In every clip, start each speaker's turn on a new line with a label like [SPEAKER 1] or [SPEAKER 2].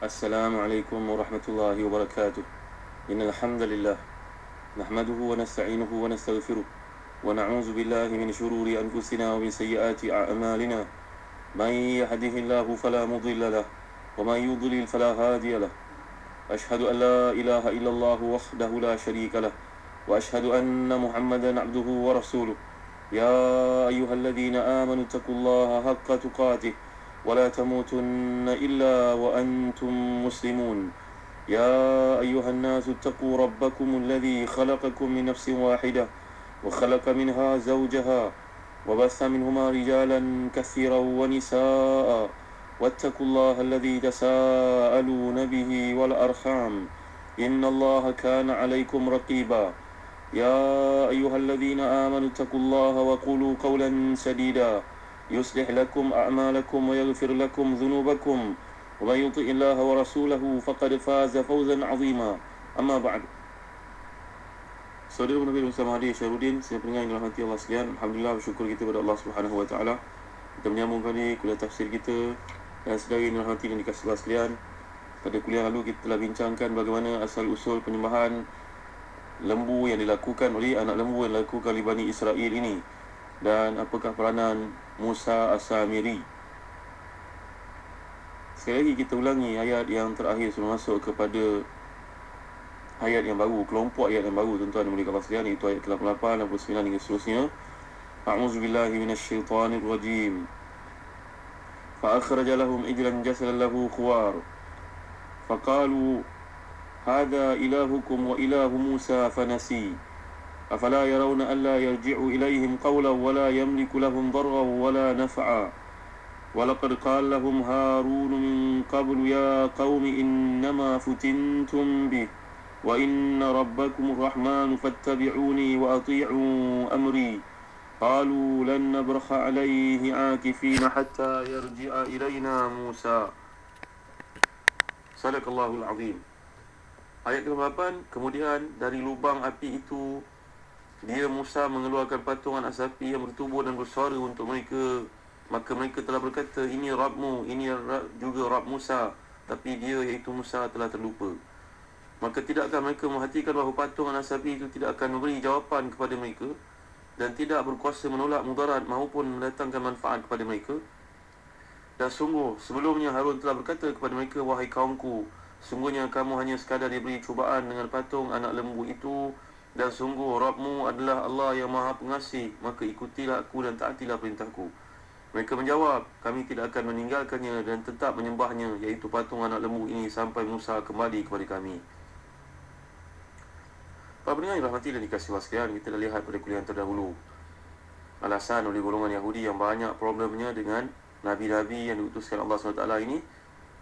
[SPEAKER 1] السلام عليكم ورحمة الله وبركاته. إن الحمد لله نحمده ونستعينه ونستغفره ونعوذ بالله من شرور أنفسنا ومن سيئات أعمالنا. من يهده الله فلا مضل له ومن يضلل فلا هادي له. أشهد أن لا إله إلا الله وحده لا شريك له وأشهد أن محمدا عبده ورسوله. يا أيها الذين آمنوا اتقوا الله حق تقاته ولا تموتن إلا وأنتم مسلمون. يا أيها الناس اتقوا ربكم الذي خلقكم من نفس واحدة وخلق منها زوجها وبث منهما رجالا كثيرا ونساء واتقوا الله الذي تساءلون به والأرحام إن الله كان عليكم رقيبا. يا أيها الذين آمنوا اتقوا الله وقولوا قولا سديدا يصلح لكم أعمالكم ويغفر لكم ذنوبكم ومن يطع الله ورسوله فقد فاز فوزا عظيما. أما بعد. Saudara Nabi Muhammad Hadi Syarudin, saya pendengar yang dirahmati Allah sekalian, alhamdulillah bersyukur kita kepada Allah Subhanahu wa taala. Kita menyambung kali kuliah tafsir kita, dan saudara yang dirahmati dan dikasihi Allah sekalian, pada kuliah lalu kita telah bincangkan bagaimana asal usul penyembahan lembu yang dilakukan oleh anak lembu yang dilakukan oleh Bani Israel ini, dan apakah peranan Musa As-Samiri. Sekali lagi kita ulangi ayat yang terakhir sebelum masuk kepada ayat yang baru, kelompok ayat yang baru, tuan-tuan yang mulia Allah sekalian, iaitu ayat ke-88, 89 hingga seterusnya. A'udzubillahi minasyaitanir rajim. Fa akhraja lahum ijlan jasadan lahu khuwar. Faqalu hadha ilahukum wa ilahu Musa fanasi. Afala yarawna alla yarji'u ilaihim qawlan wa la yamliku lahum darran wa la naf'a. Walaqad qala lahum Harun min qablu ya qaumi innama futintum bih wa inna rabbakum ar-rahman fattabi'uni wa ati'u amri. Qalu lan nabraha alayhi akifina hatta yarji'a ilayna Musa. Sadaqallahul azim. Ayat ke-8, kemudian dari lubang api itu dia Musa mengeluarkan patung anak sapi yang bertubuh dan bersuara untuk mereka. Maka mereka telah berkata, ini Rabbmu, ini juga Rabb Musa. Tapi dia iaitu Musa telah terlupa. Maka tidakkah mereka memperhatikan bahawa patung anak sapi itu tidak akan memberi jawapan kepada mereka dan tidak berkuasa menolak mudarat maupun mendatangkan manfaat kepada mereka? Dan sungguh sebelumnya Harun telah berkata kepada mereka, wahai kaumku, sungguhnya kamu hanya sekadar diberi cubaan dengan patung anak lembu itu, dan sungguh Rabbmu adalah Allah yang maha pengasih, maka ikutilah aku dan taatilah perintahku. Mereka menjawab, kami tidak akan meninggalkannya dan tetap menyembahnya, iaitu patung anak lembu ini, sampai Musa kembali kepada kami. Para pendengar yang rahmati dan dikasihi Allah sekalian, kita dah lihat pada kuliah terdahulu alasan oleh golongan Yahudi yang banyak problemnya dengan Nabi-Nabi yang diutuskan Allah SWT ini.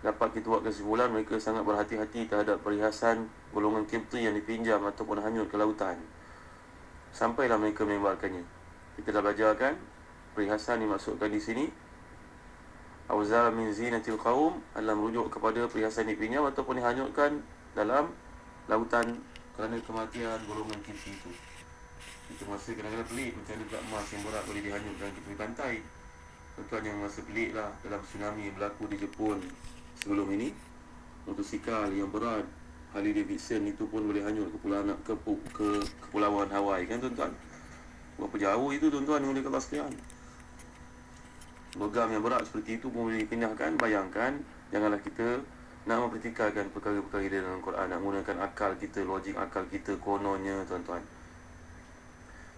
[SPEAKER 1] Dapat kita buat kesimpulan mereka sangat berhati-hati terhadap perhiasan golongan Qibti yang dipinjam ataupun hanyut ke lautan, sampailah mereka menyembahkannya. Kita dah belajar kan, perhiasan dimaksudkan di sini awzar min zinatil qaum adalah merujuk kepada perhiasan dipinjam ataupun dihanyutkan dalam lautan kerana kematian golongan Qibti itu. Itu masa kadang-kadang pelik macam mana pula emas yang berat boleh dihanyutkan ke tepi pantai. Tuan-tuan yang masa pelik lah dalam tsunami yang berlaku di Jepun sebelum ini, motosikal yang berat Harley Davidson itu pun boleh hanyut ke kepulauan Hawaii kan tuan-tuan. Berapa jauh itu tuan-tuan yang boleh kelas sekalian. Logam yang berat seperti itu pun boleh dipindahkan. Bayangkan, janganlah kita nak mempertikaikan perkara-perkara di dalam Quran, nak menggunakan akal kita, logik akal kita kononnya tuan-tuan.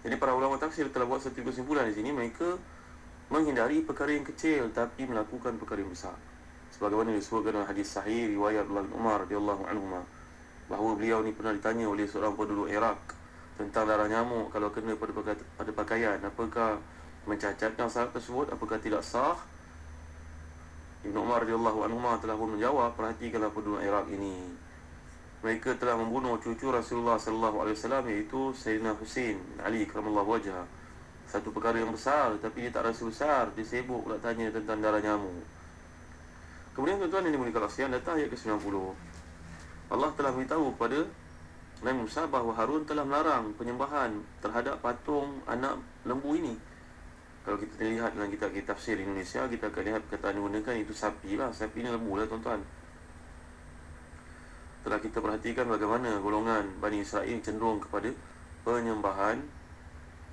[SPEAKER 1] Jadi para ulama tafsir telah buat satu kesimpulan di sini, mereka menghindari perkara yang kecil tapi melakukan perkara yang besar. Sebagaimana disebutkan dalam hadis sahih riwayat Abdullah bin Umar radhiyallahu anhuma, bahawa beliau ni pernah ditanya oleh seorang penduduk Iraq tentang darah nyamuk kalau kena pada pakaian, apakah mencacatkan syarat tersebut, apakah tidak sah? Ibn Umar radhiyallahu anhuma telah pun menjawab, perhatikanlah penduduk Iraq ini, mereka telah membunuh cucu Rasulullah sallallahu alaihi wasallam, iaitu Sayyidina Husain bin Ali karamallahu wajhah. Satu perkara yang besar, tapi dia tak rasa besar, dia sibuk pula tanya tentang darah nyamuk. Kemudian tuan-tuan yang dimuliakan Allah sekalian, datang ayat ke-90. Allah telah beritahu kepada Nabi Musa bahawa Harun telah melarang penyembahan terhadap patung anak lembu ini. Kalau kita lihat dalam kitab tafsir Indonesia, kita akan lihat perkataan yang digunakan itu sapi lah. Sapi ni lembu lah tuan-tuan. telah kita perhatikan bagaimana golongan Bani Israel cenderung kepada penyembahan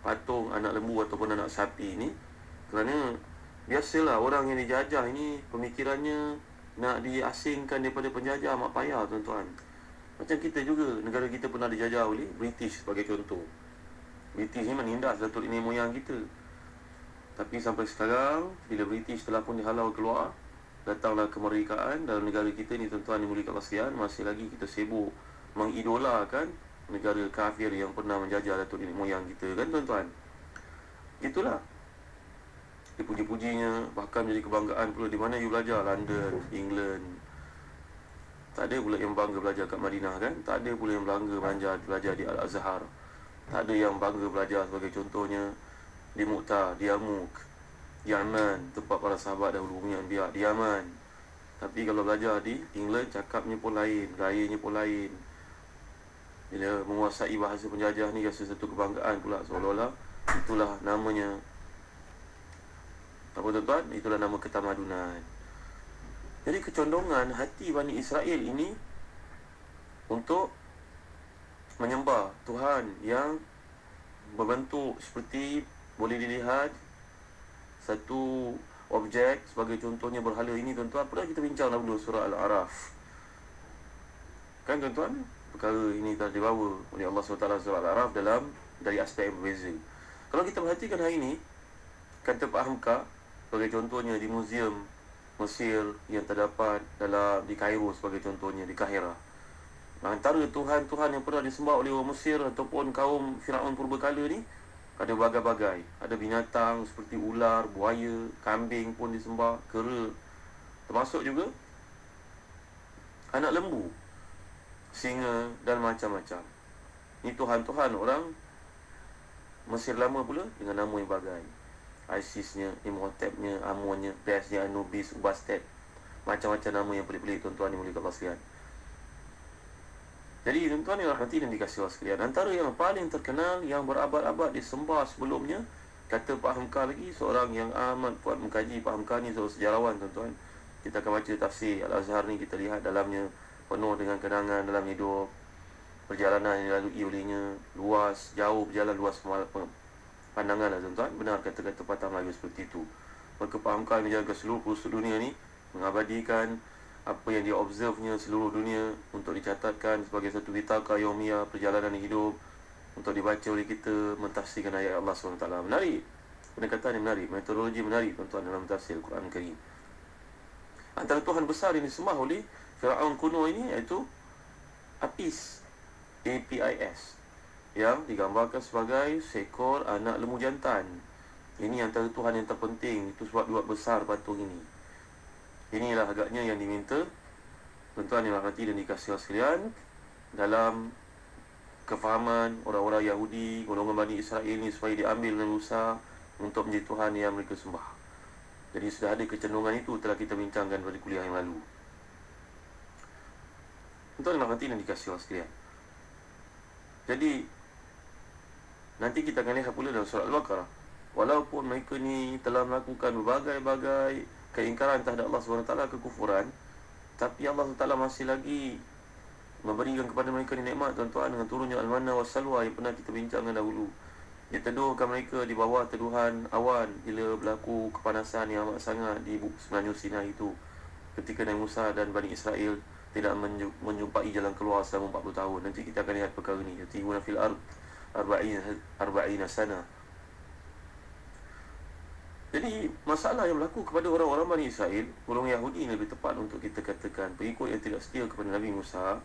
[SPEAKER 1] patung anak lembu ataupun anak sapi ini. Kerana biasalah orang yang dijajah ini pemikirannya nak diasingkan daripada penjajah amat payah tuan-tuan. Macam kita juga, negara kita pernah dijajah oleh British sebagai contoh. British ni menindas datuk nenek moyang kita. Tapi sampai sekarang, bila British telah pun dihalau keluar, datanglah kemerdekaan dalam negara kita ni tuan-tuan dimuliakan Allah sekalian, masih lagi kita sibuk mengidolakan negara kafir yang pernah menjajah datuk nenek moyang kita kan tuan-tuan. Itulah dipuji-pujinya, bahkan menjadi kebanggaan pula. Di mana you belajar? London, England. Tak ada pula yang bangga belajar kat Madinah kan. Tak ada pula yang bangga belajar di Al-Azhar. Tak ada yang bangga belajar sebagai contohnya di Mu'tah, di Yarmouk, Yaman, tempat para sahabat dahulu punya anbiya, di Yaman. Tapi kalau belajar di England, cakapnya pun lain, gayanya pun lain. Bila menguasai bahasa penjajah ni, rasa satu kebanggaan pula, seolah-olah itulah namanya apa tuan-tuan? Itulah nama ketamadunan. Jadi kecondongan hati Bani Israel ini untuk menyembah Tuhan yang berbentuk seperti boleh dilihat satu objek, sebagai contohnya berhala ini tuan-tuan. Pernah kita bincang dahulu surah Al-A'raf kan tuan-tuan, perkara ini telah dibawa oleh Allah SWT surah Al-A'raf dari aspek yang berbeza. Kalau kita perhatikan hari ini, kata Pak Hamka sebagai contohnya di Muzium Mesir yang terdapat di Kairo sebagai contohnya, di Kahirah, antara Tuhan-Tuhan yang pernah disembah oleh orang Mesir ataupun kaum Firaun purbakala ni ada bagai-bagai. Ada binatang seperti ular, buaya, kambing pun disembah, kera, termasuk juga anak lembu, singa dan macam-macam. Ini Tuhan-Tuhan orang Mesir lama pula dengan nama yang bagai. Isisnya, Imhotepnya, Amonnya, Besnya, Anubis, Ubastet, macam-macam nama yang pelik-pelik tuan-tuan dimuliakan Allah sekalian. Jadi tuan-tuan yang rahmati dan dikasihi Allah sekalian, antara yang paling terkenal yang berabad-abad disembah sebelumnya, kata Pak Hamka lagi, seorang yang amat kuat mengkaji. Pak Hamka ni seorang sejarawan tuan-tuan. Kita akan baca tafsir Al-Azhar ni, kita lihat dalamnya penuh dengan kenangan dalam hidup, perjalanan yang dilalui olehnya, luas, jauh berjalan luas pandangan lah tuan-tuan. Benar kata-kata patah Melayu seperti itu. Maka Pak Hamka menjaga seluruh pelosok dunia ni, mengabadikan apa yang dia observe-nya seluruh dunia untuk dicatatkan sebagai satu bitaka yaumiyah, perjalanan hidup untuk dibaca oleh kita, mentafsirkan ayat Allah SWT. Menarik, pendekatan yang menarik, metodologi menarik tuan-tuan dalam tafsir Al-Quran Karim. Antara Tuhan besar yang disembah oleh Firaun kuno ini iaitu Apis, APIS, yang digambarkan sebagai seekor anak lembu jantan. Ini antara Tuhan yang terpenting. Itu sebab buat besar patung ini. Inilah agaknya yang diminta tuan-tuan yang rahmati dan dikasihi Allah sekalian dalam kefahaman orang-orang Yahudi, golongan Bani Israel ini, supaya diambil dengan usaha untuk menjadi Tuhan yang mereka sembah. Jadi sudah ada kecenderungan itu, telah kita bincangkan pada kuliah yang lalu. Tuan-tuan yang rahmati dan dikasihi Allah sekalian, jadi nanti kita akan lihat pula dalam surah Al-Baqarah, walaupun mereka ni telah melakukan berbagai-bagai keingkaran terhadap Allah SWT, kekufuran, tapi Allah SWT masih lagi memberikan kepada mereka ni nikmat tuan-tuan, dengan turunnya Al-Manna was-Salwa yang pernah kita bincangkan dahulu. Dia teduhkan mereka di bawah teduhan awan bila berlaku kepanasan yang amat sangat di Semenanjung Sinai itu, ketika Nabi Musa dan Bani Israel tidak menjumpai jalan keluar selama 40 tahun. Nanti kita akan lihat perkara ni. Yatihuna fil ard arba'ina sana. Jadi masalah yang berlaku kepada orang-orang Bani Israel, golongan Yahudi ini lebih tepat untuk kita katakan, pengikut yang tidak setia kepada Nabi Musa,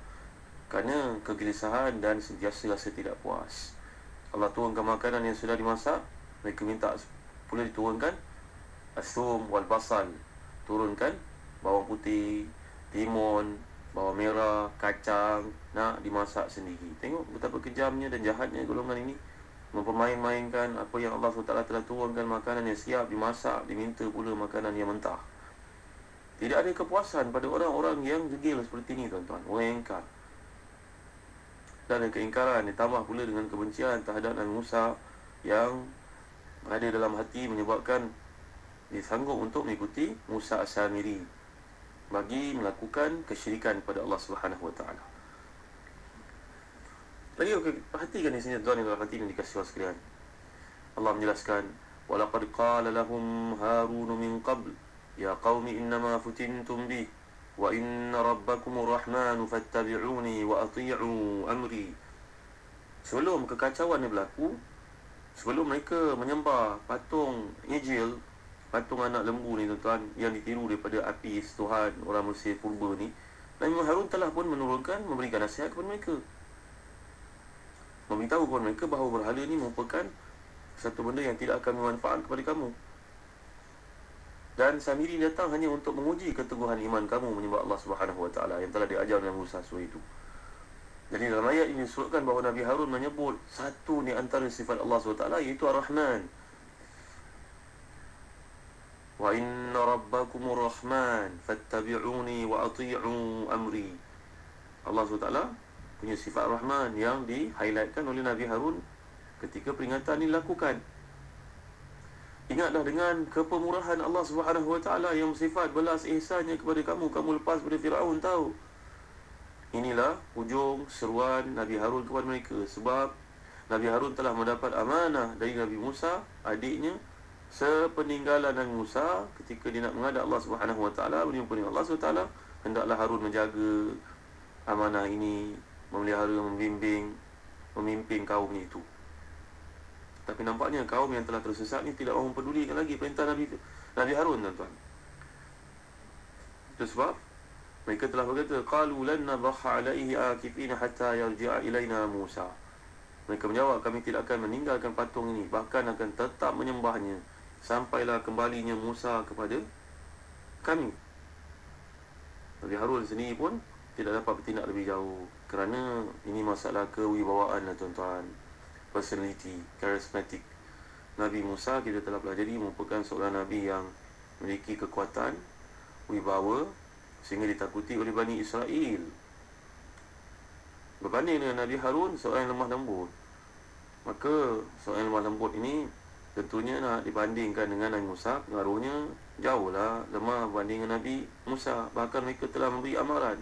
[SPEAKER 1] kerana kegelisahan dan sentiasa rasa tidak puas. Allah turunkan makanan yang sudah dimasak, mereka minta pula diturunkan asum wal basal, turunkan bawang putih, timun, bawang merah, kacang, nak dimasak sendiri. Tengok betapa kejamnya dan jahatnya golongan ini, mempermain-mainkan apa yang Allah SWT telah turunkan, makanan yang siap dimasak, diminta pula makanan yang mentah. Tidak ada kepuasan pada orang-orang yang degil seperti ini tuan-tuan, orang yang ingkar. Dan ada keingkaran ditambah pula dengan kebencian terhadap Nabi Musa yang ada dalam hati, menyebabkan dia sanggup untuk mengikuti Musa As-Samiri bagi melakukan kesyirikan kepada Allah SWT. Lagi perhatikan di sini tuan yang hati ini dikasih sekalian. Allah menjelaskan, walaqad qala lahum Harun min qabl ya qaumi innama futintum bi wa inna rabbakumur rahmanu fattabi'uni wa ati'u amri. Sebelum kekacauan ini berlaku, sebelum mereka menyembah patung Ijil, patung anak lembu ni tuan-tuan, yang ditiru daripada api Tuhan orang Mesir purba ni, Nabi Harun telah pun menurunkan, memberikan nasihat kepada mereka, memberitahu kepada mereka bahawa berhala ni merupakan satu benda yang tidak akan bermanfaat kepada kamu. Dan Samiri datang hanya untuk menguji keteguhan iman kamu menyembah Allah Subhanahu Wa Taala yang telah diajar oleh Musa surah itu. Jadi dalam ayat ini disebutkan bahawa Nabi Harun menyebut satu ni antara sifat Allah SWT, iaitu Ar-Rahman. Wa inna rabbakumur rahman fattabi'uni wa ati'u amri. Allah SWT punya sifat Rahman yang di-highlightkan oleh Nabi Harun ketika peringatan ini dilakukan. Ingatlah dengan kepemurahan Allah SWT yang bersifat belas ihsannya kepada kamu. Kamu lepas pada Firaun tahu. Inilah ujung seruan Nabi Harun kepada mereka. Sebab Nabi Harun telah mendapat amanah dari Nabi Musa, adiknya, sepeninggalan Nabi Musa ketika dia nak menghadap Allah Subhanahu Wa Taala, berjumpa dengan Allah SWT, hendaklah Harun menjaga amanah ini, memelihara, memimpin kaumnya itu. Tapi nampaknya kaum yang telah tersesat ni tidak mahu mempedulikan lagi perintah Nabi Harun, tuan-tuan. Itu sebab mereka telah berkata, qalu lan nabraha alaihi akifina hatta yarji'a ilaina Musa. Mereka menjawab, kami tidak akan meninggalkan patung ini, bahkan akan tetap menyembahnya sampailah kembalinya Musa kepada kami. Nabi Harun sendiri pun tidak dapat bertindak lebih jauh, kerana ini masalah kewibawaan lah tuan-tuan, personality, charismatic. Nabi Musa kita telah pelajari merupakan seorang Nabi yang memiliki kekuatan, wibawa, sehingga ditakuti oleh Bani Israel. Berbanding dengan Nabi Harun, seorang yang lemah lembut. Maka seorang yang lemah lembut ini tentunya nak dibandingkan dengan Nabi Musa, pengaruhnya jauhlah lemah berbanding dengan Nabi Musa. Bahkan mereka telah memberi amaran,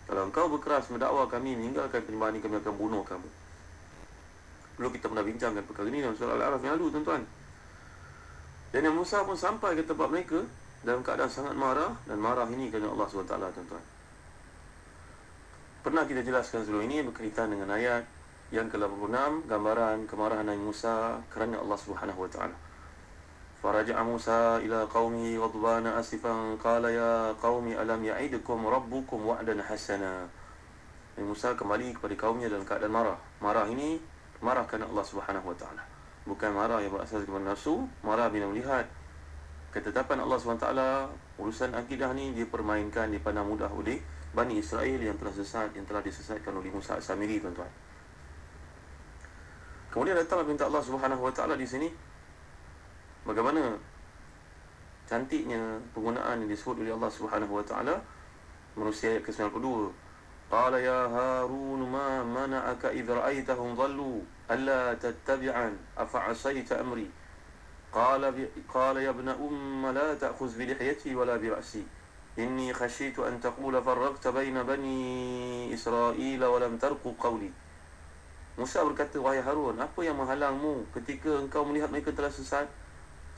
[SPEAKER 1] kalau engkau berkeras mendakwa kami meninggalkan penyembahan ini, kami akan bunuh kamu. Dulu kita pernah bincangkan perkara ini dalam surah Al-A'raf yang lalu, tuan-tuan. Dan Nabi Musa pun sampai ke tempat mereka dalam keadaan sangat marah, dan marah ini kerana Allah SWT, tuan-tuan. Pernah kita jelaskan sebelum ini berkaitan dengan ayat yang ke-86, gambaran kemarahan Nabi Musa kerana Allah SWT. Faraja'a Musa ila qaumihi ghadbana asifan qala ya qaumi alam ya'idukum rabbukum wa'dan hasana. Nabi Musa kembali kepada kaumnya dalam keadaan marah. Marah ini marah kerana Allah SWT, bukan marah yang berasas kepada nafsu, marah bila melihat ketetapan Allah SWT, urusan akidah ni dia permainkan, dipandang mudah oleh Bani Israel yang telah sesat, yang telah disesatkan oleh Musa Samiri, tuan-tuan. Kemudian datanglah perintah Allah SWT di sini. Bagaimana cantiknya penggunaan yang disebut oleh Allah SWT menerusi ayat ke-92. Qala ya Harun ma mana'aka idh ra'aitahum dhallu alla tattabi'an afa'asaita amri. قال يا ابن لا تأخذ بلحيتي ولا برأسي إني خشيت أن تقول فرقت بين بني إسرائيل ولم ترقب قولي. Musa berkata, wahai Harun, apa yang menghalangmu ketika engkau melihat mereka telah sesat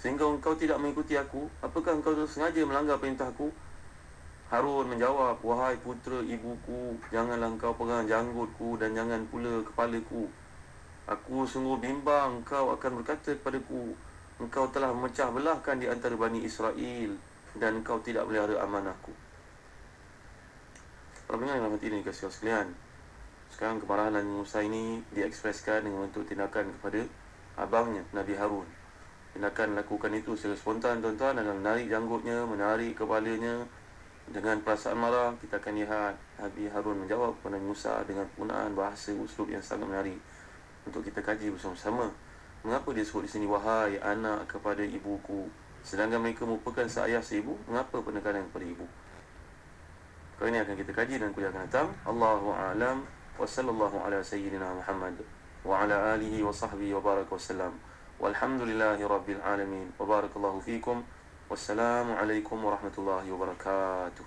[SPEAKER 1] sehingga engkau tidak mengikuti aku? Apakah engkau sengaja melanggar perintahku? Harun menjawab, wahai putera ibuku, janganlah engkau pegang janggutku dan jangan pula kepalaku. Aku sungguh bimbang engkau akan berkata kepadaku, engkau telah memecah belahkan di antara Bani Israel dan engkau tidak melihara amanahku. Para pendengar yang rahmati dan dikasihi sekalian, sekarang kemarahan Nabi Musa ini diekspreskan dengan bentuk tindakan kepada abangnya Nabi Harun. Tindakan lakukan itu secara spontan, tuan-tuan, dan menarik janggutnya, menarik kepalanya dengan perasaan marah. Kita akan lihat Nabi Harun menjawab kepada Nabi Musa dengan penggunaan bahasa uslub yang sangat menarik untuk kita kaji bersama-sama. Mengapa dia sebut di sini wahai anak kepada ibuku, sedangkan mereka merupakan seayah seibu? Mengapa penekanan kepada ibu? Kali ini akan kita kaji dan kuliah akan datang. Allahu a'lam wa sallallahu ala sayyidina Muhammad wa ala alihi wa sahbihi wa baraka wasallam. Walhamdulillahi rabbil alamin wa barakallahu fikum. Wassalamu alaikum warahmatullahi wabarakatuh.